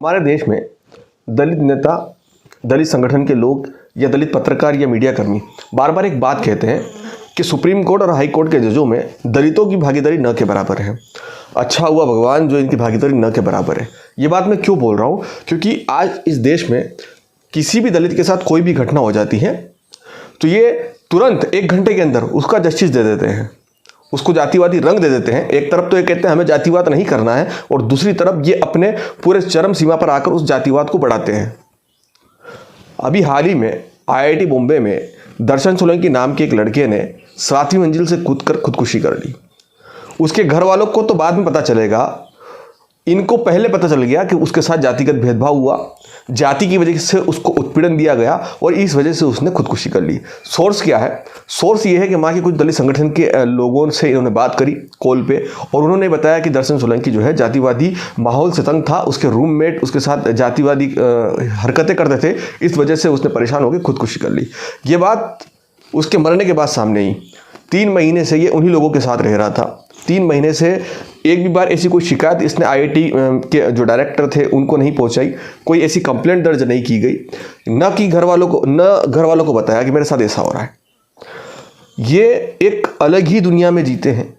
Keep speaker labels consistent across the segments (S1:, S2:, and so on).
S1: हमारे देश में दलित नेता, दलित संगठन के लोग या दलित पत्रकार या मीडिया कर्मी बार बार एक बात कहते हैं कि सुप्रीम कोर्ट और हाई कोर्ट के जजों में दलितों की भागीदारी न के बराबर है। अच्छा हुआ भगवान जो इनकी भागीदारी न के बराबर है। ये बात मैं क्यों बोल रहा हूँ? क्योंकि आज इस देश में किसी भी दलित के साथ कोई भी घटना हो जाती है तो ये तुरंत 1 घंटे के अंदर उसका जस्टिस दे देते हैं, उसको जातिवादी रंग दे देते हैं। एक तरफ तो ये कहते हैं हमें जातिवाद नहीं करना है और दूसरी तरफ ये अपने पूरे चरम सीमा पर आकर उस जातिवाद को बढ़ाते हैं। अभी हाल ही में IIT बॉम्बे में दर्शन सोलंकी नाम के एक लड़के ने 7वीं मंजिल से कूदकर खुदकुशी कर ली। उसके घर वालों को तो बाद में पता चलेगा, इनको पहले पता चल गया कि उसके साथ जातिगत भेदभाव हुआ, जाति की वजह से उसको उत्पीड़न दिया गया और इस वजह से उसने खुदकुशी कर ली। सोर्स क्या है? सोर्स ये है कि वहाँ के कुछ दलित संगठन के लोगों से इन्होंने बात करी कॉल पे और उन्होंने बताया कि दर्शन सोलंकी जो है जातिवादी माहौल से तंग था, उसके रूममेट उसके साथ जातिवादी हरकतें करते थे, इस वजह से उसने परेशान होकर खुदकुशी कर ली। ये बात उसके मरने के बाद सामने आई। 3 महीने से ये उन्हीं लोगों के साथ रह रहा था। 3 महीने से एक भी बार ऐसी कोई शिकायत इसने IIT के जो डायरेक्टर थे उनको नहीं पहुंचाई, कोई ऐसी कंप्लेंट दर्ज नहीं की गई, न कि घर वालों को बताया कि मेरे साथ ऐसा हो रहा है। ये एक अलग ही दुनिया में जीते हैं।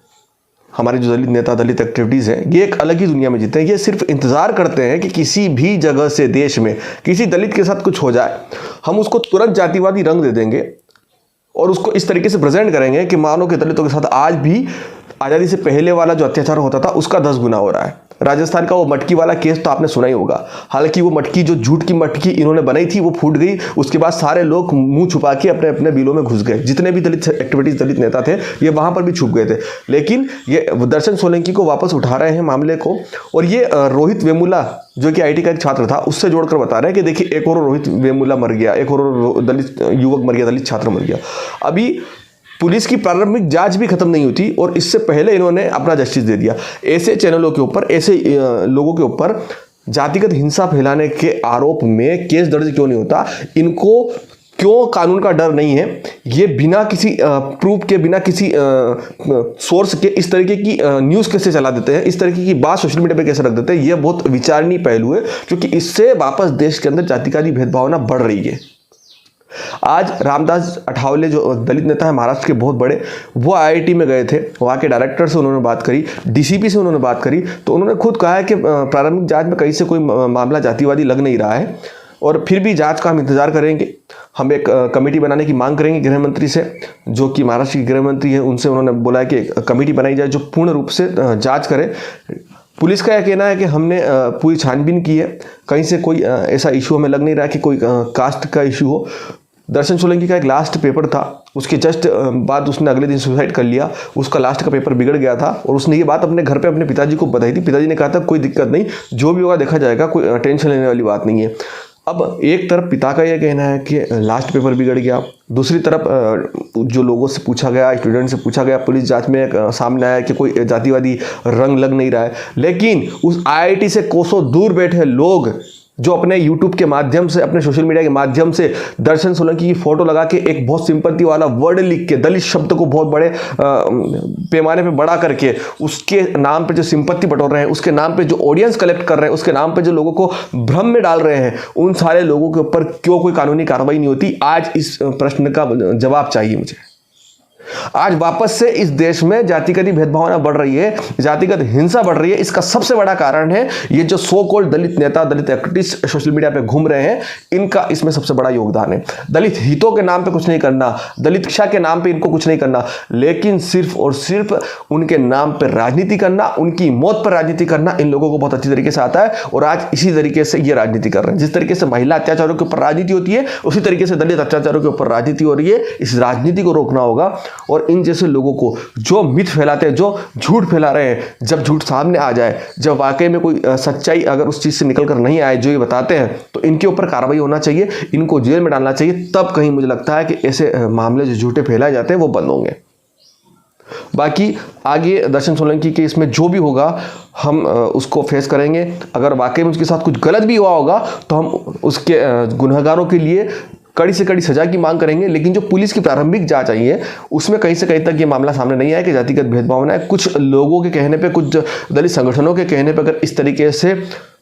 S1: हमारे जो दलित नेता, दलित एक्टिविटीज़ हैं, ये एक अलग ही दुनिया में जीते हैं। ये सिर्फ इंतज़ार करते हैं कि किसी भी जगह से देश में किसी दलित के साथ कुछ हो जाए, हम उसको तुरंत जातिवादी रंग दे देंगे और उसको इस तरीके से प्रेजेंट करेंगे कि मानो कि दलितों के साथ आज भी आज़ादी से पहले वाला जो अत्याचार होता था उसका 10 गुना हो रहा है। राजस्थान का वो मटकी वाला केस तो आपने सुना ही होगा। हालांकि वो मटकी, जो झूठ की मटकी इन्होंने बनाई थी, वो फूट गई। उसके बाद सारे लोग मुंह छुपा के अपने अपने बिलों में घुस गए। जितने भी दलित एक्टिविटीज, दलित नेता थे, ये वहां पर भी छुप गए थे। लेकिन ये दर्शन सोलंकी को वापस उठा रहे हैं मामले को, और ये रोहित वेमुला जो कि IIT का एक छात्र था, उससे जोड़कर बता रहे हैं कि देखिए एक और रोहित वेमुला मर गया, एक और दलित युवक मर गया, दलित छात्र मर गया। अभी पुलिस की प्रारंभिक जांच भी खत्म नहीं होती और इससे पहले इन्होंने अपना जस्टिस दे दिया। ऐसे चैनलों के ऊपर, ऐसे लोगों के ऊपर जातिगत हिंसा फैलाने के आरोप में केस दर्ज क्यों नहीं होता? इनको क्यों कानून का डर नहीं है? ये बिना किसी प्रूफ के, बिना किसी सोर्स के इस तरीके की न्यूज़ कैसे चला देते हैं, इस तरीके की बात सोशल मीडिया पे कैसे रख देते हैं? ये बहुत विचारणीय पहलू है, क्योंकि इससे वापस देश के अंदर जातिवादी भेदभावना बढ़ रही है। आज रामदास अठावले जो दलित नेता है महाराष्ट्र के बहुत बड़े, वो IIT में गए थे। वहाँ के डायरेक्टर से उन्होंने बात करी, DCP से उन्होंने बात करी, तो उन्होंने खुद कहा है कि प्रारंभिक जांच में कहीं से कोई मामला जातिवादी लग नहीं रहा है और फिर भी जांच का हम इंतजार करेंगे। हम एक कमेटी बनाने की मांग करेंगे गृह मंत्री से, जो कि महाराष्ट्र के गृह मंत्री है, उनसे उन्होंने बोला है कि एक कमेटी बनाई जाए जो पूर्ण रूप से जाँच करे। पुलिस का यह कहना है कि हमने पूरी छानबीन की है, कहीं से कोई ऐसा इशू हमें लग नहीं रहा कि कोई कास्ट का इशू हो। दर्शन सोलंकी का एक लास्ट पेपर था, उसके जस्ट बाद उसने अगले दिन सुसाइड कर लिया। उसका लास्ट का पेपर बिगड़ गया था और उसने ये बात अपने घर पे अपने पिताजी को बताई थी। पिताजी ने कहा था कोई दिक्कत नहीं, जो भी होगा देखा जाएगा, कोई टेंशन लेने वाली बात नहीं है। अब एक तरफ पिता का यह कहना है कि लास्ट पेपर बिगड़ गया, दूसरी तरफ जो लोगों से पूछा गया, स्टूडेंट से पूछा गया, पुलिस जांच में सामने आया कि कोई जातिवादी रंग लग नहीं रहा है। लेकिन उस IIT से कोसों दूर बैठे लोग जो अपने YouTube के माध्यम से, अपने सोशल मीडिया के माध्यम से दर्शन सोलंकी की फोटो लगा के एक बहुत सिंपैथी वाला वर्ड लिख के, दलित शब्द को बहुत बड़े पैमाने पे बड़ा करके उसके नाम पे जो सिंपैथी बटोर रहे हैं, उसके नाम पे जो ऑडियंस कलेक्ट कर रहे हैं, उसके नाम पे जो लोगों को भ्रम में डाल रहे हैं, उन सारे लोगों के ऊपर क्यों कोई कानूनी कार्रवाई नहीं होती? आज इस प्रश्न का जवाब चाहिए मुझे। आज वापस से इस देश में जातिगत भेदभावना बढ़ रही है, जातिगत हिंसा बढ़ रही है। इसका सबसे बड़ा कारण है ये जो सो कॉल्ड दलित नेता, दलित एक्टिविस्ट सोशल मीडिया पे घूम रहे हैं, इनका इसमें सबसे बड़ा योगदान है। दलित हितों के नाम पे कुछ नहीं करना, दलित शिक्षा के नाम पे इनको कुछ नहीं करना, लेकिन सिर्फ और सिर्फ उनके नाम पे राजनीति करना, उनकी मौत पर राजनीति करना इन लोगों को बहुत अच्छी तरीके से आता है। और आज इसी तरीके से ये राजनीति कर रहे हैं। जिस तरीके से महिला अत्याचारों के ऊपर राजनीति होती है, उसी तरीके से दलित अत्याचारों के ऊपर राजनीति हो रही है। इस राजनीति को रोकना होगा और इन जैसे लोगों को जो मिथ फैलाते हैं, जो झूठ फैला रहे हैं, जब झूठ सामने आ जाए, जब वाकई में कोई सच्चाई अगर उस चीज से निकल कर नहीं आए जो ये बताते हैं, तो इनके ऊपर कार्रवाई होना चाहिए, इनको जेल में डालना चाहिए। तब कहीं मुझे लगता है कि ऐसे मामले जो झूठे फैलाए जाते हैं वो बंद होंगे। बाकी आगे दर्शन सोलंकी के इसमें जो भी होगा हम उसको फेस करेंगे। अगर वाकई में उसके साथ कुछ गलत भी हुआ होगा तो हम उसके गुनहगारों के लिए कड़ी से कड़ी सजा की मांग करेंगे। लेकिन जो पुलिस की प्रारंभिक जांच आई है उसमें कहीं से कहीं तक ये मामला सामने नहीं आया कि जातिगत भेदभावना है। कुछ लोगों के कहने पे, कुछ दलित संगठनों के कहने पे अगर इस तरीके से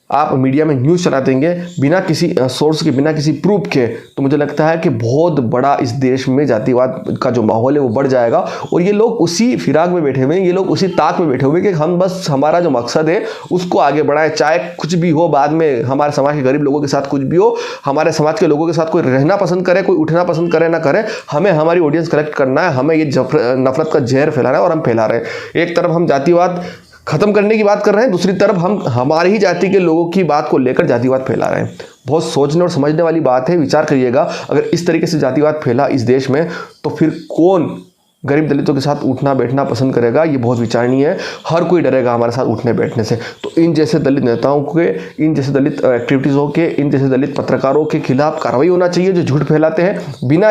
S1: आप मीडिया में न्यूज़ चला देंगे बिना किसी सोर्स के, बिना किसी प्रूफ के, तो मुझे लगता है कि बहुत बड़ा इस देश में जातिवाद का जो माहौल है वो बढ़ जाएगा। और ये लोग उसी फिराक में बैठे हुए हैं, ये लोग उसी ताक में बैठे हुए हैं कि हम बस हमारा जो मकसद है उसको आगे बढ़ाएं, चाहे कुछ भी हो बाद में, हमारे समाज के गरीब लोगों के साथ कुछ भी हो, हमारे समाज के लोगों के साथ कोई रहना पसंद करे, कोई उठना पसंद करे ना करे, हमें हमारी ऑडियंस कलेक्ट करना है, हमें ये नफरत का जहर फैलाना है और हम फैला रहे हैं। एक तरफ हम जातिवाद खत्म करने की बात कर रहे हैं, दूसरी तरफ हम हमारी ही जाति के लोगों की बात को लेकर जातिवाद फैला रहे हैं। बहुत सोचने और समझने वाली बात है। विचार करिएगा, अगर इस तरीके से जातिवाद फैला इस देश में तो फिर कौन गरीब दलितों के साथ उठना बैठना पसंद करेगा? ये बहुत विचारणीय है। हर कोई डरेगा हमारे साथ उठने बैठने से। तो इन जैसे दलित नेताओं के, इन जैसे दलित एक्टिविटीज़ों के, इन जैसे दलित पत्रकारों के खिलाफ कार्रवाई होना चाहिए जो झूठ फैलाते हैं बिना